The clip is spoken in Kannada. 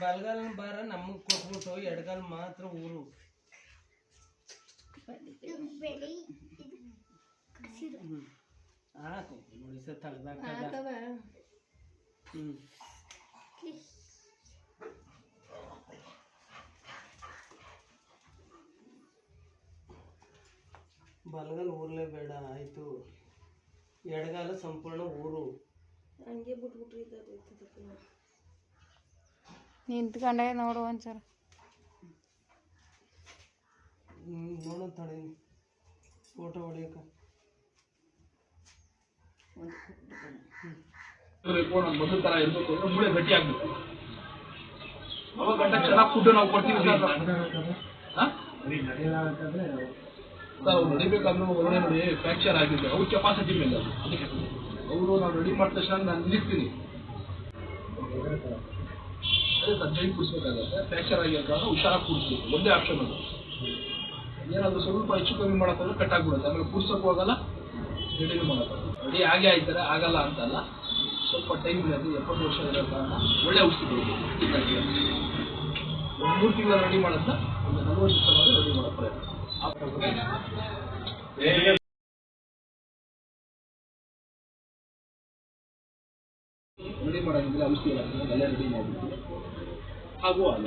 ಬಲ್ಗಾಲ್ ಬಾರ ನಮಗೆ ಕೊಟ್ಬಿಟ್ಟು ಎಡಗಾಲ್ ಮಾತ್ರ ಊರು ಹಾಕು ನೋಡಿ ಸರ್ ತೆಗ್ದಾಕ ಬಲಗಾಲ ಊರ್ಲೇಬೇಡ ಆಯಿತು ಎಡಗಾಲ ಸಂಪೂರ್ಣ ಊರು ಹಂಗೆ ಬಿಟ್ಬಿಟ್ರಿ ನಿಂತ್ಕೊಂಡೆ ನೋಡು ಒಂದ್ಸಲ ನೋಡೋ ತಡೆ ಫೋಟೋ ಹೊಡಿಯಕ ಮೊದಲ ಥರ ಇರಬೇಕು ಅಂದ್ರೆ ಮೂಳೆ ಗಟ್ಟಿ ಆಗಬೇಕು ಅವಾಗ ಗಂಟ ಚೆನ್ನಾಗಿ ಫುಡ್ ನಾವು ಕೊಡ್ತೀವಿ ಸರ್ ಅವ್ರು ನಡಿಬೇಕಾದ್ರೂ ಒಳ್ಳೆ ನೋಡಿ ಫ್ರ್ಯಾಕ್ಚರ್ ಆಗಿದೆ ಅವ್ರ ಕೆಪಾಸಿಟಿ ಮೇಲೆ ಅದಕ್ಕೆ ಅವರು ನಾವು ರೆಡಿ ಮಾಡಿದ ತಕ್ಷಣ ನಾನು ನಿಲ್ಲಿಸ್ತೀನಿ ಅದೇ ಸರ್ ಜೈನ್ ಕುಡಿಸ್ಬೇಕಾಗತ್ತೆ ಫ್ರ್ಯಾಕ್ಚರ್ ಆಗಿರೋ ಹುಷಾರಾಗಿ ಕೂಡಿಸ್ಬೇಕು ಒಂದೇ ಆಪ್ಷನ್ ಅದು ಏನಾದರೂ ಸ್ವಲ್ಪ ಹೆಚ್ಚು ಕಮ್ಮಿ ಮಾಡೋಕ್ಕಾದ್ರೆ ಕಟ್ಟಾಗ್ಬಿಡುತ್ತೆ ಆಮೇಲೆ ಕೂಡ್ಸೋಕ್ಕೂ ಆಗಲ್ಲ ರೆಡಿನೂ ಮಾಡೋಕ್ಕಾಗಲ್ಲ ರೆಡಿ ಆಗೇ ಆಯ್ತಾರೆ ಆಗಲ್ಲ ಅಂತಲ್ಲ ಸ್ವಲ್ಪ ಟೈಮ್ ಇರೋದು 70 ವರ್ಷ ಇರೋ ಕಾರಣ ಒಳ್ಳೆ ಔಷಧಿ ಒಂದು 3 ತಿಂಗಳು ರೆಡಿ ಮಾಡೋದನ್ನ ಒಂದು 40 ದಿವಸ ರೆಡಿ ಮಾಡೋ ಪ್ರಯತ್ನ ರೆಡಿ ಮಾಡೋದಿಲ್ಲ ಔಷಧಿ ಎಲ್ಲ ರೆಡಿ ಮಾಡಿಬಿಟ್ಟು ಹಾಗೂ ಅಲ್ಲ